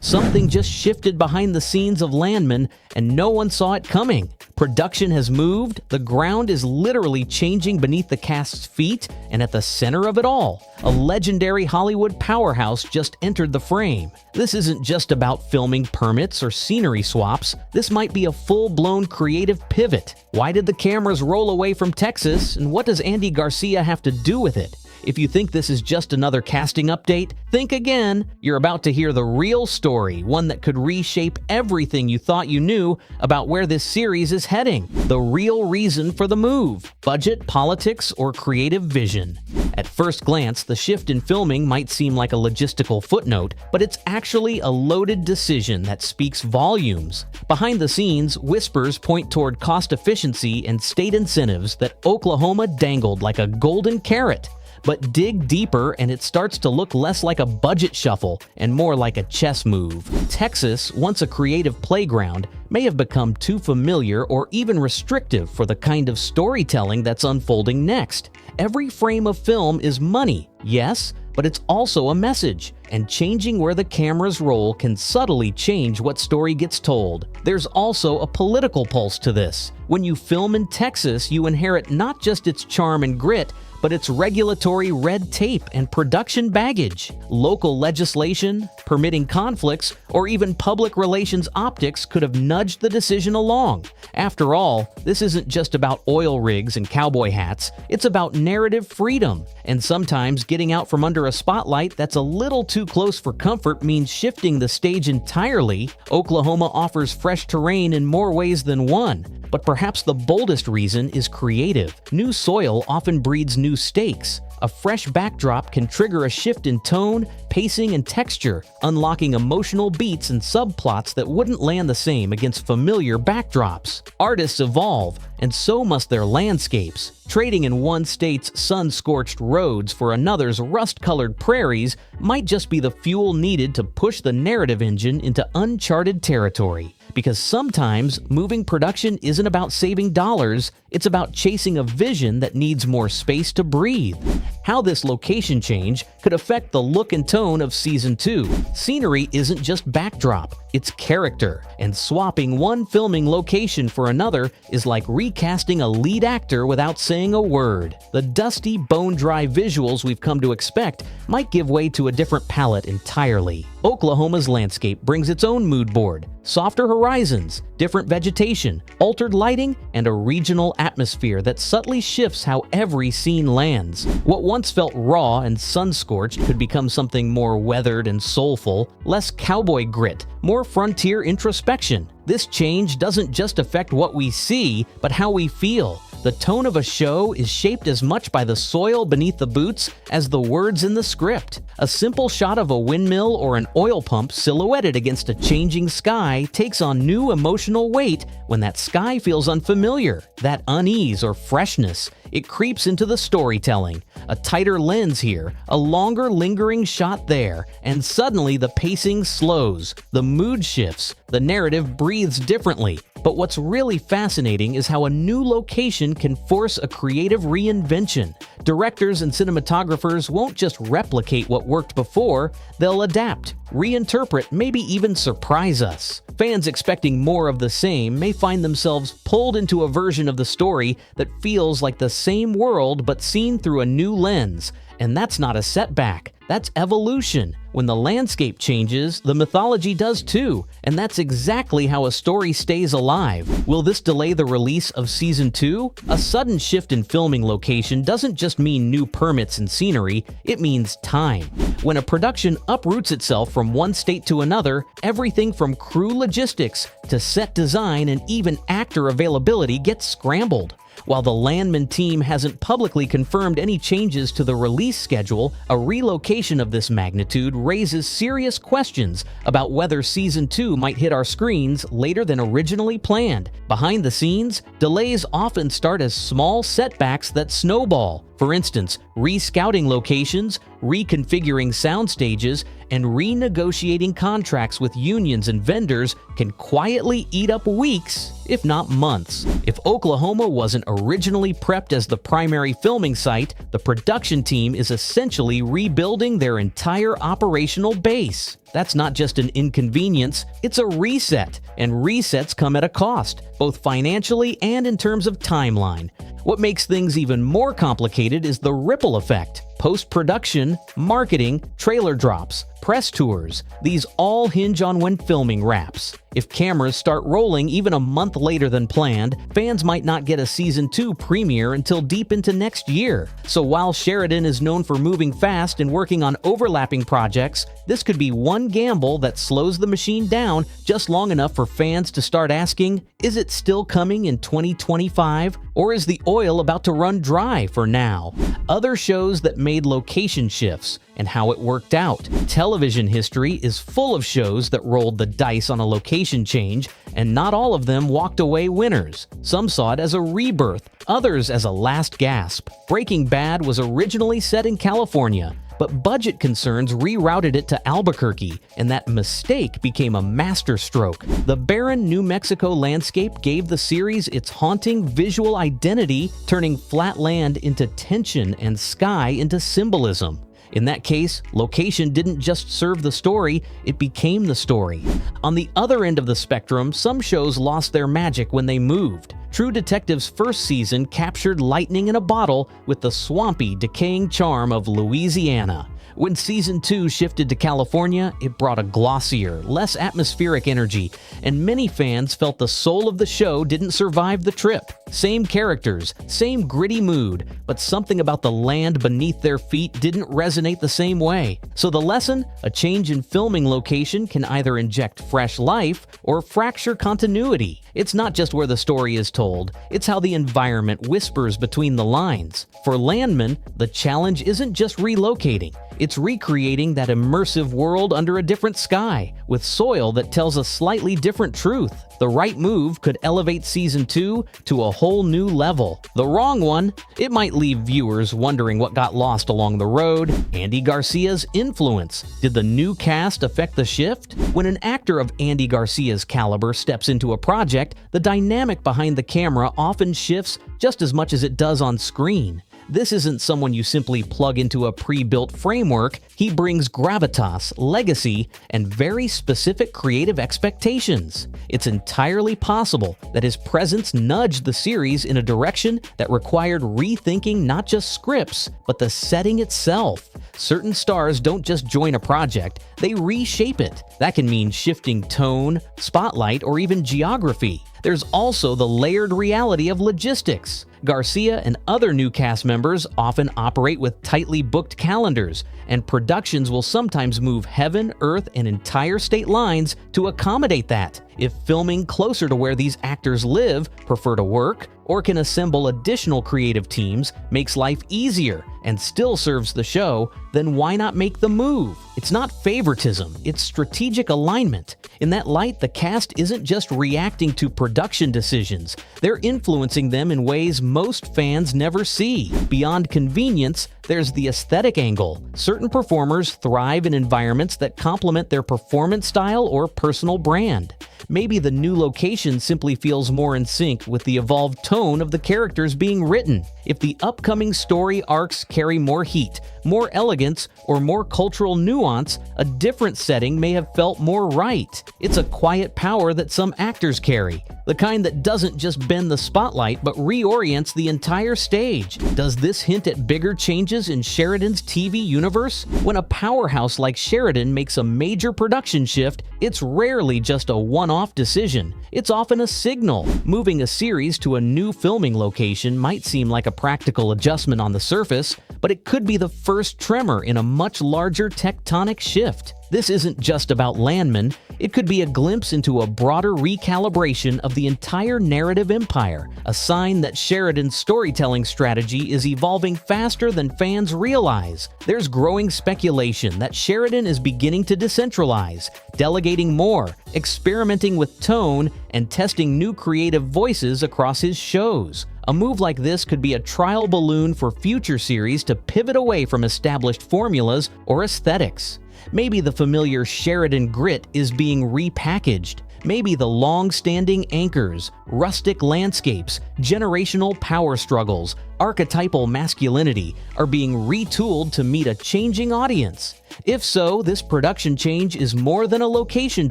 Something just shifted behind the scenes of Landman, and no one saw it coming. Production has moved, the ground is literally changing beneath the cast's feet, and at the center of it all, a legendary Hollywood powerhouse just entered the frame. This isn't just about filming permits or scenery swaps, this might be a full-blown creative pivot. Why did the cameras roll away from Texas, and what does Andy Garcia have to do with it? If you think this is just another casting update, think again. You're about to hear the real story, one that could reshape everything you thought you knew about where this series is heading. The real reason for the move: budget, politics, or creative vision. At first glance, the shift in filming might seem like a logistical footnote, but it's actually a loaded decision that speaks volumes. Behind the scenes, whispers point toward cost efficiency and state incentives that Oklahoma dangled like a golden carrot. But dig deeper and it starts to look less like a budget shuffle and more like a chess move. Texas, once a creative playground, may have become too familiar or even restrictive for the kind of storytelling that's unfolding next. Every frame of film is money, yes, but it's also a message, and changing where the cameras roll can subtly change what story gets told. There's also a political pulse to this. When you film in Texas, you inherit not just its charm and grit, but its regulatory red tape and production baggage. Local legislation, permitting conflicts, or even public relations optics could have nudged the decision along. After all, this isn't just about oil rigs and cowboy hats, it's about narrative freedom. And sometimes getting out from under a spotlight that's a little too close for comfort means shifting the stage entirely. Oklahoma offers fresh terrain in more ways than one. But perhaps the boldest reason is creative. New soil often breeds new stakes. A fresh backdrop can trigger a shift in tone, pacing, and texture, unlocking emotional beats and subplots that wouldn't land the same against familiar backdrops. Artists evolve, and so must their landscapes. Trading in one state's sun-scorched roads for another's rust-colored prairies might just be the fuel needed to push the narrative engine into uncharted territory. Because sometimes moving production isn't about saving dollars, it's about chasing a vision that needs more space to breathe. How this location change could affect the look and tone of Season 2. Scenery isn't just backdrop, it's character, and swapping one filming location for another is like recasting a lead actor without saying a word. The dusty, bone-dry visuals we've come to expect might give way to a different palette entirely. Oklahoma's landscape brings its own mood board: softer horizons, different vegetation, altered lighting, and a regional atmosphere that subtly shifts how every scene lands. What once felt raw and sun-scorched could become something more weathered and soulful, less cowboy grit, more frontier introspection. This change doesn't just affect what we see, but how we feel. The tone of a show is shaped as much by the soil beneath the boots as the words in the script. A simple shot of a windmill or an oil pump silhouetted against a changing sky takes on new emotional weight when that sky feels unfamiliar. That unease or freshness, it creeps into the storytelling. A tighter lens here, a longer lingering shot there, and suddenly the pacing slows, the mood shifts, the narrative breathes differently. But what's really fascinating is how a new location can force a creative reinvention. Directors and cinematographers won't just replicate what worked before, they'll adapt, reinterpret, maybe even surprise us. Fans expecting more of the same may find themselves pulled into a version of the story that feels like the same world but seen through a new lens. And that's not a setback, that's evolution. When the landscape changes, the mythology does too, and that's exactly how a story stays alive. Will this delay the release of Season 2? A sudden shift in filming location doesn't just mean new permits and scenery, it means time. When a production uproots itself from one state to another, everything from crew logistics to set design and even actor availability gets scrambled. While the Landman team hasn't publicly confirmed any changes to the release schedule, a relocation of this magnitude raises serious questions about whether Season 2 might hit our screens later than originally planned. Behind the scenes, delays often start as small setbacks that snowball. For instance, re-scouting locations, reconfiguring sound stages, and renegotiating contracts with unions and vendors can quietly eat up weeks, if not months. If Oklahoma wasn't originally prepped as the primary filming site, the production team is essentially rebuilding their entire operational base. That's not just an inconvenience, it's a reset, and resets come at a cost, both financially and in terms of timeline. What makes things even more complicated is the ripple effect. Post-production, marketing, trailer drops, press tours, these all hinge on when filming wraps. If cameras start rolling even a month later than planned, fans might not get a Season 2 premiere until deep into next year. So while Sheridan is known for moving fast and working on overlapping projects, this could be one gamble that slows the machine down just long enough for fans to start asking, is it still coming in 2025? Or is the oil about to run dry for now? Other shows that made location shifts and how it worked out. Television history is full of shows that rolled the dice on a location change, and not all of them walked away winners. Some saw it as a rebirth, others as a last gasp. Breaking Bad was originally set in California, but budget concerns rerouted it to Albuquerque, and that mistake became a masterstroke. The barren New Mexico landscape gave the series its haunting visual identity, turning flat land into tension and sky into symbolism. In that case, location didn't just serve the story, it became the story. On the other end of the spectrum, some shows lost their magic when they moved. True Detective's first season captured lightning in a bottle with the swampy, decaying charm of Louisiana. When Season 2 shifted to California, it brought a glossier, less atmospheric energy, and many fans felt the soul of the show didn't survive the trip. Same characters, same gritty mood, but something about the land beneath their feet didn't resonate the same way. So the lesson? A change in filming location can either inject fresh life or fracture continuity. It's not just where the story is told, it's how the environment whispers between the lines. For Landman, the challenge isn't just relocating, it's recreating that immersive world under a different sky, with soil that tells a slightly different truth. The right move could elevate Season 2 to a whole new level. The wrong one, it might leave viewers wondering what got lost along the road. Andy Garcia's influence. Did the new cast affect the shift? When an actor of Andy Garcia's caliber steps into a project, the dynamic behind the camera often shifts just as much as it does on screen. This isn't someone you simply plug into a pre-built framework. He brings gravitas, legacy, and very specific creative expectations. It's entirely possible that his presence nudged the series in a direction that required rethinking not just scripts, but the setting itself. Certain stars don't just join a project, they reshape it. That can mean shifting tone, spotlight, or even geography. There's also the layered reality of logistics. Garcia and other new cast members often operate with tightly booked calendars, and productions will sometimes move heaven, earth, and entire state lines to accommodate that. If filming closer to where these actors live, prefer to work, or can assemble additional creative teams, makes life easier and still serves the show, then why not make the move? It's not favoritism, it's strategic alignment. In that light, the cast isn't just reacting to production decisions, they're influencing them in ways most fans never see. Beyond convenience, there's the aesthetic angle. Certain performers thrive in environments that complement their performance style or personal brand. Maybe the new location simply feels more in sync with the evolved tone of the characters being written. If the upcoming story arcs carry more heat, more elegance, or more cultural nuance, a different setting may have felt more right. It's a quiet power that some actors carry, the kind that doesn't just bend the spotlight but reorients the entire stage. Does this hint at bigger changes in Sheridan's TV universe? When a powerhouse like Sheridan makes a major production shift, it's rarely just a one-off decision. It's often a signal. Moving a series to a new filming location might seem like a practical adjustment on the surface, but it could be the first tremor in a much larger tectonic shift. This isn't just about Landman, it could be a glimpse into a broader recalibration of the entire narrative empire, a sign that Sheridan's storytelling strategy is evolving faster than fans realize. There's growing speculation that Sheridan is beginning to decentralize, delegating more, experimenting with tone, and testing new creative voices across his shows. A move like this could be a trial balloon for future series to pivot away from established formulas or aesthetics. Maybe the familiar Sheridan grit is being repackaged. Maybe the long-standing anchors, rustic landscapes, generational power struggles, archetypal masculinity are being retooled to meet a changing audience. If so, this production change is more than a location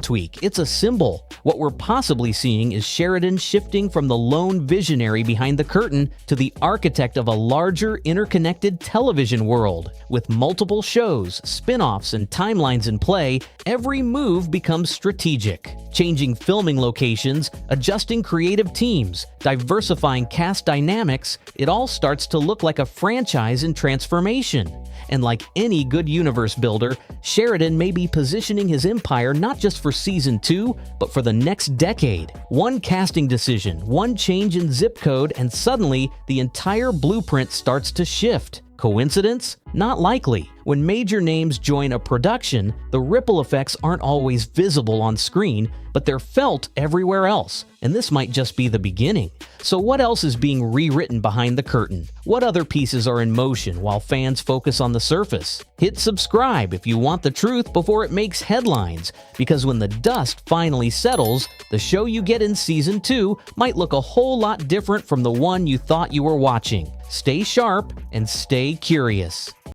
tweak, it's a symbol. What we're possibly seeing is Sheridan shifting from the lone visionary behind the curtain to the architect of a larger, interconnected television world. With multiple shows, spin-offs, and timelines in play, every move becomes strategic. Changing filming locations, adjusting creative teams, diversifying cast dynamics, it all starts to look like a franchise in transformation. And like any good universe builder, Sheridan may be positioning his empire not just for Season 2, but for the next decade. One casting decision, one change in zip code, and suddenly the entire blueprint starts to shift. Coincidence? Not likely. When major names join a production, the ripple effects aren't always visible on screen, but they're felt everywhere else, and this might just be the beginning. So what else is being rewritten behind the curtain? What other pieces are in motion while fans focus on the surface? Hit subscribe if you want the truth before it makes headlines, because when the dust finally settles, the show you get in Season 2 might look a whole lot different from the one you thought you were watching. Stay sharp and stay curious.